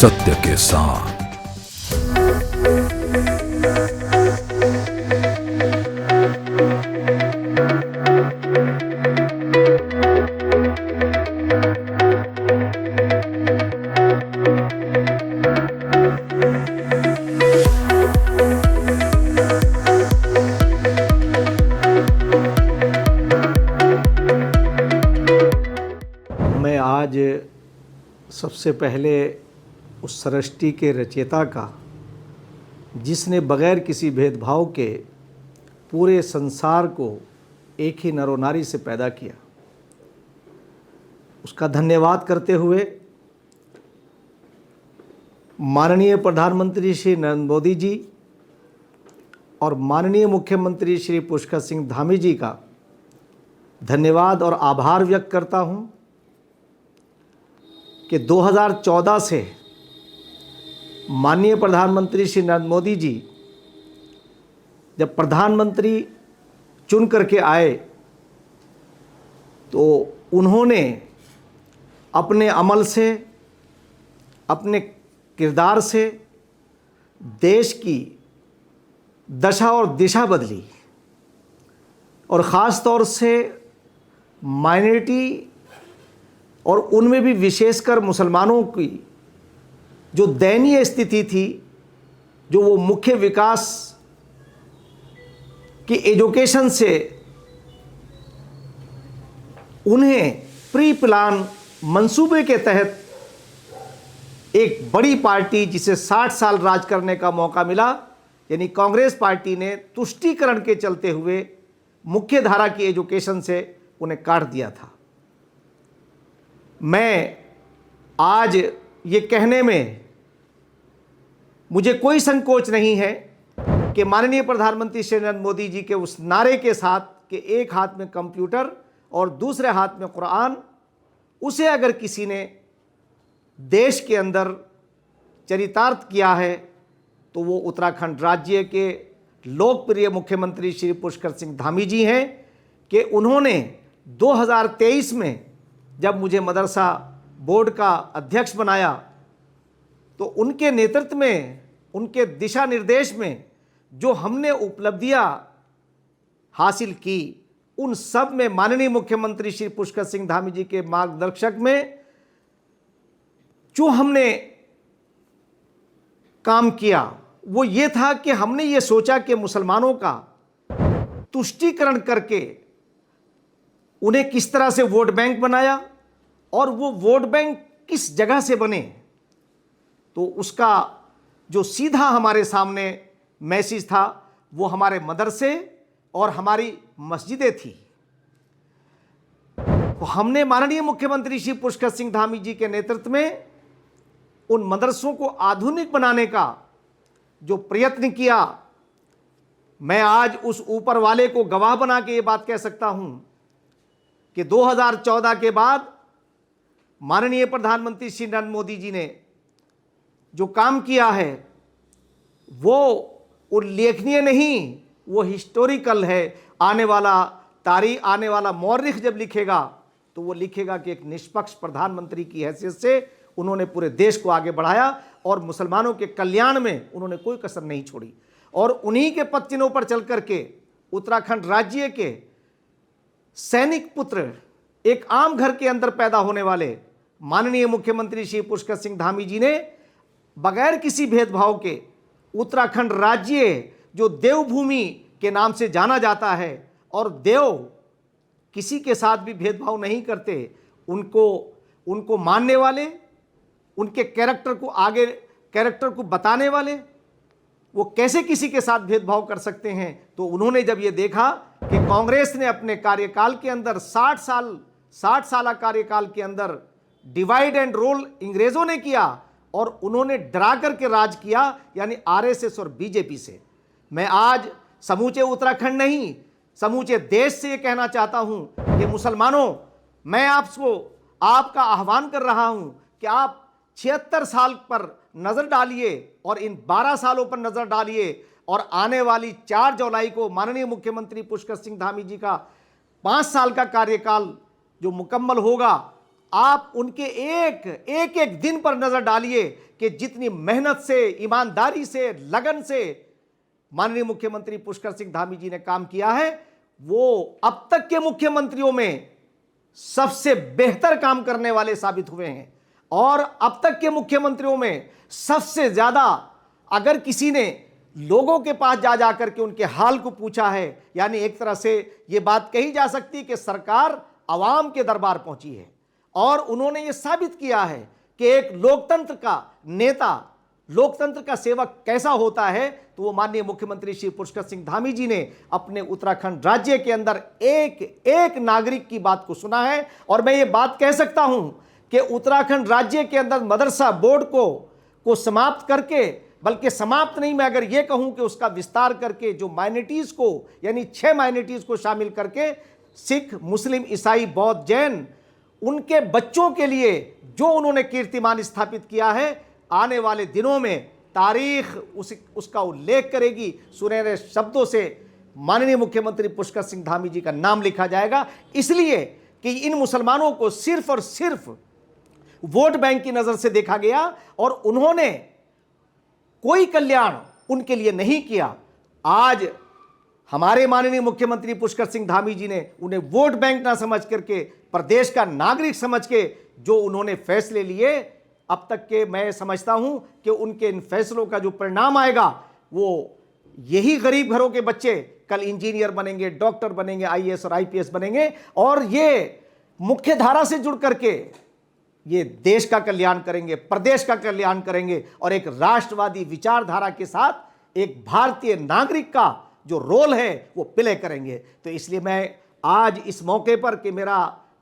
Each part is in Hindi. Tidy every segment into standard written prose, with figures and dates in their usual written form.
सत्य के साथ। मैं आज सबसे पहले उस सृष्टि के रचयिता का, जिसने बग़ैर किसी भेदभाव के पूरे संसार को एक ही नर और नारी से पैदा किया, उसका धन्यवाद करते हुए माननीय प्रधानमंत्री श्री नरेंद्र मोदी जी और माननीय मुख्यमंत्री श्री पुष्कर सिंह धामी जी का धन्यवाद और आभार व्यक्त करता हूं कि 2014 से माननीय प्रधानमंत्री श्री नरेंद्र मोदी जी जब प्रधानमंत्री चुन करके आए तो उन्होंने अपने अमल से, अपने किरदार से देश की दशा और दिशा बदली और ख़ास तौर से माइनॉरिटी और उनमें भी विशेषकर मुसलमानों की जो दयनीय स्थिति थी, जो वो मुख्य विकास की एजुकेशन से उन्हें प्री प्लान मंसूबे के तहत एक बड़ी पार्टी जिसे 60 साल राज करने का मौका मिला, यानी कांग्रेस पार्टी ने तुष्टीकरण के चलते हुए मुख्य धारा की एजुकेशन से उन्हें काट दिया था। मैं आज ये कहने में मुझे कोई संकोच नहीं है कि माननीय प्रधानमंत्री श्री नरेंद्र मोदी जी के उस नारे के साथ कि एक हाथ में कंप्यूटर और दूसरे हाथ में कुरान, उसे अगर किसी ने देश के अंदर चरितार्थ किया है तो वो उत्तराखंड राज्य के लोकप्रिय मुख्यमंत्री श्री पुष्कर सिंह धामी जी हैं कि उन्होंने 2023 में जब मुझे मदरसा बोर्ड का अध्यक्ष बनाया तो उनके नेतृत्व में, उनके दिशा निर्देश में जो हमने उपलब्धियां हासिल की, उन सब में माननीय मुख्यमंत्री श्री पुष्कर सिंह धामी जी के मार्गदर्शक में जो हमने काम किया वो ये था कि हमने ये सोचा कि मुसलमानों का तुष्टीकरण करके उन्हें किस तरह से वोट बैंक बनाया और वो वोट बैंक किस जगह से बने, तो उसका जो सीधा हमारे सामने मैसेज था वो हमारे मदरसे और हमारी मस्जिदें थी। तो हमने माननीय मुख्यमंत्री श्री पुष्कर सिंह धामी जी के नेतृत्व में उन मदरसों को आधुनिक बनाने का जो प्रयत्न किया, मैं आज उस ऊपर वाले को गवाह बना के ये बात कह सकता हूं कि 2014 के बाद माननीय प्रधानमंत्री श्री नरेंद्र मोदी जी ने जो काम किया है वो उल्लेखनीय नहीं, वो हिस्टोरिकल है। आने वाला मौर्रिख जब लिखेगा तो वो लिखेगा कि एक निष्पक्ष प्रधानमंत्री की हैसियत से उन्होंने पूरे देश को आगे बढ़ाया और मुसलमानों के कल्याण में उन्होंने कोई कसर नहीं छोड़ी। और उन्हीं के पद चिन्हों पर चल करके उत्तराखंड राज्य के सैनिक पुत्र, एक आम घर के अंदर पैदा होने वाले माननीय मुख्यमंत्री श्री पुष्कर सिंह धामी जी ने बगैर किसी भेदभाव के उत्तराखंड राज्य जो देवभूमि के नाम से जाना जाता है और देव किसी के साथ भी भेदभाव नहीं करते, उनको मानने वाले, उनके कैरेक्टर को बताने वाले, वो कैसे किसी के साथ भेदभाव कर सकते हैं। तो उन्होंने जब ये देखा कि कांग्रेस ने अपने कार्यकाल के अंदर 60 साल कार्यकाल के अंदर डिवाइड एंड रूल अंग्रेजों ने किया और उन्होंने डरा करके राज किया, यानी आरएसएस और बीजेपी से। मैं आज समूचे उत्तराखंड नहीं, समूचे देश से ये कहना चाहता हूं कि मुसलमानों, मैं आपका आह्वान कर रहा हूं कि आप 76 साल पर नजर डालिए और इन 12 सालों पर नजर डालिए और आने वाली 4 जुलाई को माननीय मुख्यमंत्री पुष्कर सिंह धामी जी का 5 साल का कार्यकाल जो मुकम्मल होगा आप उनके एक एक दिन पर नजर डालिए कि जितनी मेहनत से, ईमानदारी से, लगन से माननीय मुख्यमंत्री पुष्कर सिंह धामी जी ने काम किया है, वो अब तक के मुख्यमंत्रियों में सबसे बेहतर काम करने वाले साबित हुए हैं। और अब तक के मुख्यमंत्रियों में सबसे ज्यादा अगर किसी ने लोगों के पास जा जाकर के उनके हाल को पूछा है, यानी एक तरह से यह बात कही जा सकती है कि सरकार आवाम के दरबार पहुंची है और उन्होंने यह साबित किया है कि एक लोकतंत्र का नेता, लोकतंत्र का सेवक कैसा होता है, तो वो माननीय मुख्यमंत्री श्री पुष्कर सिंह धामी जी ने अपने उत्तराखंड राज्य के अंदर एक एक नागरिक की बात को सुना है। और मैं ये बात कह सकता हूं कि उत्तराखंड राज्य के अंदर मदरसा बोर्ड को समाप्त करके, बल्कि समाप्त नहीं, मैं अगर ये कहूं कि उसका विस्तार करके जो माइनॉरिटीज को, यानी 6 माइनॉरिटीज को शामिल करके, सिख, मुस्लिम, ईसाई, बौद्ध, जैन, उनके बच्चों के लिए जो उन्होंने कीर्तिमान स्थापित किया है, आने वाले दिनों में तारीख उसका उल्लेख करेगी। सुनहरे शब्दों से माननीय मुख्यमंत्री पुष्कर सिंह धामी जी का नाम लिखा जाएगा, इसलिए कि इन मुसलमानों को सिर्फ और सिर्फ वोट बैंक की नजर से देखा गया और उन्होंने कोई कल्याण उनके लिए नहीं किया। आज हमारे माननीय मुख्यमंत्री पुष्कर सिंह धामी जी ने उन्हें वोट बैंक ना समझ करके, प्रदेश का नागरिक समझ के जो उन्होंने फैसले लिए, अब तक के मैं समझता हूं कि उनके इन फैसलों का जो परिणाम आएगा, वो यही गरीब घरों के बच्चे कल इंजीनियर बनेंगे, डॉक्टर बनेंगे, आईएएस और आईपीएस बनेंगे और ये मुख्य धारा से जुड़ करके ये देश का कल्याण करेंगे, प्रदेश का कल्याण करेंगे और एक राष्ट्रवादी विचारधारा के साथ एक भारतीय नागरिक का जो रोल है वो प्ले करेंगे। तो इसलिए मैं आज इस मौके पर कि मेरा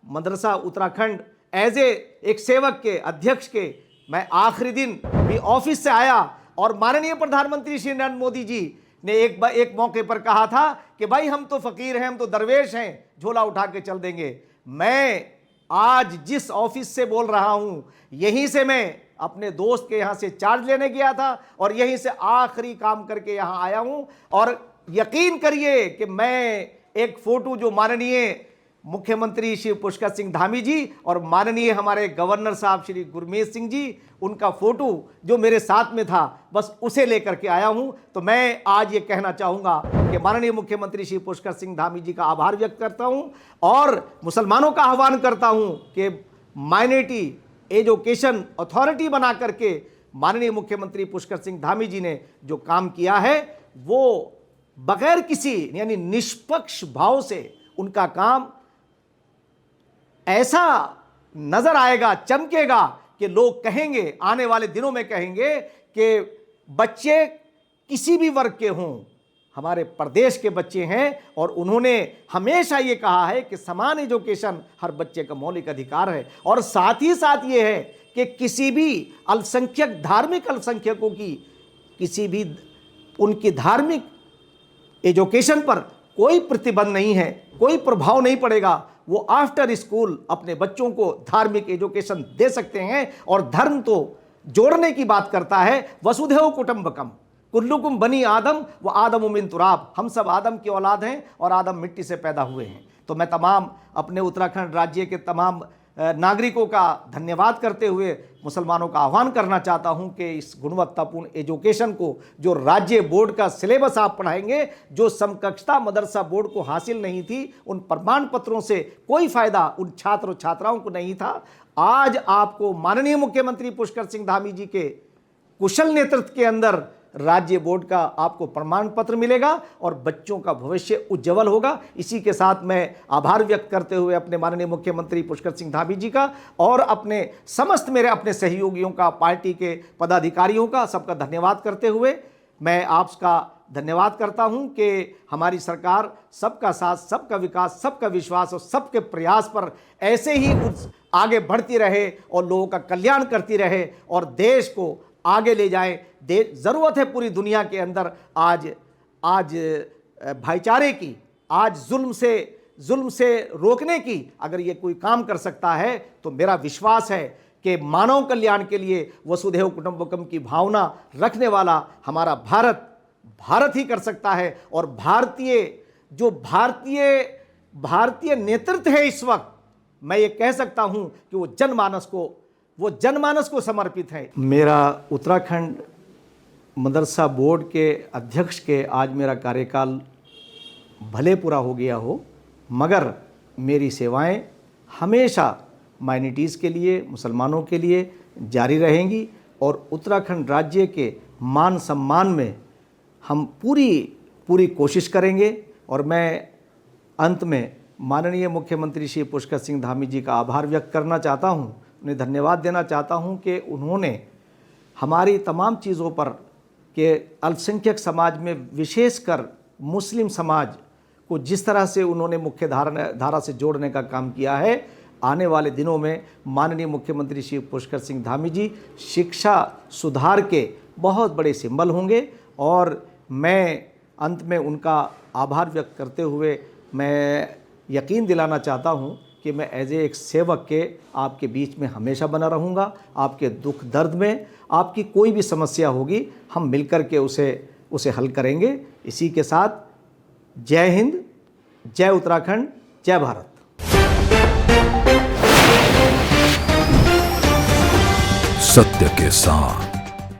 मदरसा उत्तराखंड एज एक सेवक के, अध्यक्ष के, मैं आखिरी दिन भी ऑफिस से आया और माननीय प्रधानमंत्री श्री नरेंद्र मोदी जी ने एक मौके पर कहा था कि भाई हम तो फकीर हैं, हम तो दरवेश हैं, झोला उठा के चल देंगे। मैं आज जिस ऑफिस से बोल रहा हूं, यहीं से मैं अपने दोस्त के यहां से चार्ज लेने गया था और यहीं से आखिरी काम करके यहां आया हूं। और यकीन करिए कि मैं एक फोटो जो माननीय मुख्यमंत्री श्री पुष्कर सिंह धामी जी और माननीय हमारे गवर्नर साहब श्री गुरमीत सिंह जी, उनका फोटो जो मेरे साथ में था, बस उसे लेकर के आया हूं। तो मैं आज ये कहना चाहूंगा कि माननीय मुख्यमंत्री श्री पुष्कर सिंह धामी जी का आभार व्यक्त करता हूं और मुसलमानों का आह्वान करता हूं कि माइनॉरिटी एजुकेशन अथॉरिटी बना करके माननीय मुख्यमंत्री पुष्कर सिंह धामी जी ने जो काम किया है, वो बगैर किसी, यानी निष्पक्ष भाव से उनका काम ऐसा नजर आएगा, चमकेगा कि लोग कहेंगे, आने वाले दिनों में कहेंगे कि बच्चे किसी भी वर्ग के हों, हमारे प्रदेश के बच्चे हैं। और उन्होंने हमेशा ये कहा है कि समान एजुकेशन हर बच्चे का मौलिक अधिकार है और साथ ही साथ ये है कि किसी भी अल्पसंख्यक, धार्मिक अल्पसंख्यकों की किसी भी उनकी धार्मिक एजुकेशन पर कोई प्रतिबंध नहीं है, कोई प्रभाव नहीं पड़ेगा। वो आफ्टर स्कूल अपने बच्चों को धार्मिक एजुकेशन दे सकते हैं। और धर्म तो जोड़ने की बात करता है, वसुधैव कुटुंबकम, कुल्लुकुम बनी आदम व आदम मिन तुराब, हम सब आदम की औलाद हैं और आदम मिट्टी से पैदा हुए हैं। तो मैं तमाम अपने उत्तराखंड राज्य के तमाम नागरिकों का धन्यवाद करते हुए मुसलमानों का आह्वान करना चाहता हूं कि इस गुणवत्तापूर्ण एजुकेशन को जो राज्य बोर्ड का सिलेबस आप पढ़ाएंगे, जो समकक्षता मदरसा बोर्ड को हासिल नहीं थी, उन प्रमाण पत्रों से कोई फायदा उन छात्र और छात्राओं को नहीं था। आज आपको माननीय मुख्यमंत्री पुष्कर सिंह धामी जी के कुशल नेतृत्व के अंदर राज्य बोर्ड का आपको प्रमाण पत्र मिलेगा और बच्चों का भविष्य उज्जवल होगा। इसी के साथ मैं आभार व्यक्त करते हुए अपने माननीय मुख्यमंत्री पुष्कर सिंह धामी जी का और अपने समस्त मेरे अपने सहयोगियों का, पार्टी के पदाधिकारियों का, सबका धन्यवाद करते हुए मैं आपका धन्यवाद करता हूं कि हमारी सरकार सबका साथ, सबका विकास, सबका विश्वास और सबके प्रयास पर ऐसे ही आगे बढ़ती रहे और लोगों का कल्याण करती रहे और देश को आगे ले जाए। ज़रूरत है पूरी दुनिया के अंदर आज भाईचारे की, आज जुल्म से रोकने की। अगर ये कोई काम कर सकता है तो मेरा विश्वास है कि मानव कल्याण के लिए वसुधैव कुटुंबकम की भावना रखने वाला हमारा भारत ही कर सकता है। और भारतीय नेतृत्व है इस वक्त, मैं ये कह सकता हूं कि वो जनमानस को समर्पित है। मेरा उत्तराखंड मदरसा बोर्ड के अध्यक्ष के आज मेरा कार्यकाल भले पूरा हो गया हो, मगर मेरी सेवाएं हमेशा माइनॉरिटीज़ के लिए, मुसलमानों के लिए जारी रहेंगी और उत्तराखंड राज्य के मान सम्मान में हम पूरी कोशिश करेंगे। और मैं अंत में माननीय मुख्यमंत्री श्री पुष्कर सिंह धामी जी का आभार व्यक्त करना चाहता हूं, उन्हें धन्यवाद देना चाहता हूं कि उन्होंने हमारी तमाम चीज़ों पर के अल्पसंख्यक समाज में विशेषकर मुस्लिम समाज को जिस तरह से उन्होंने मुख्य धारा से जोड़ने का काम किया है, आने वाले दिनों में माननीय मुख्यमंत्री श्री पुष्कर सिंह धामी जी शिक्षा सुधार के बहुत बड़े सिंबल होंगे। और मैं अंत में उनका आभार व्यक्त करते हुए मैं यकीन दिलाना चाहता हूं कि मैं एज एक सेवक के आपके बीच में हमेशा बना रहूंगा। आपके दुख दर्द में आपकी कोई भी समस्या होगी, हम मिलकर के उसे हल करेंगे। इसी के साथ जय हिंद, जय उत्तराखंड, जय भारत। सत्य के साथ